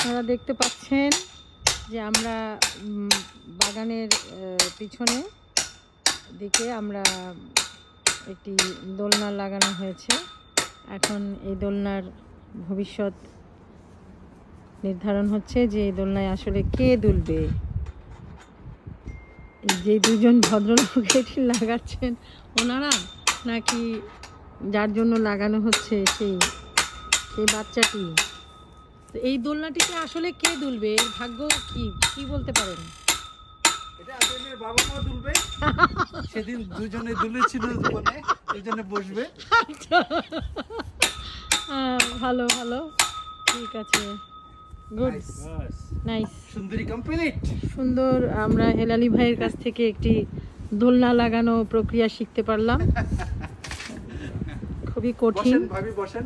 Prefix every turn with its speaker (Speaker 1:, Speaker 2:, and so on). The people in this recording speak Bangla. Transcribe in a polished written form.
Speaker 1: আপনারা দেখতে পাচ্ছেন যে আমরা বাগানের পিছনে দিকে আমরা একটি দোলনা লাগানো হয়েছে। এখন এই দোলনার ভবিষ্যৎ নির্ধারণ হচ্ছে যে এই দোলনায় আসলে কে দুলবে। যে দুজন ভদ্রলোক এটি লাগাচ্ছেন ওনারা, নাকি যার জন্য লাগানো হচ্ছে সেই বাচ্চাটি। তো এই দোলনাটিকে আসলে কে দুলবে, এর ভাগ্য কি বলতে পারেন?
Speaker 2: এটা আজমের বাবা মা দুলবে, সেদিন দুজনে দুলেছিল, দুজনে বসবে।
Speaker 1: ভালো ভালো, ঠিক আছে, গুড, নাইস,
Speaker 2: সুন্দরী কমপ্লিট।
Speaker 1: সুন্দর। আমরা হেলালি ভাইয়ের কাছ থেকে একটি দোলনা লাগানো প্রক্রিয়া শিখতে পারলাম। খুবই কঠিন।
Speaker 2: বসেন ভাবি, বসেন।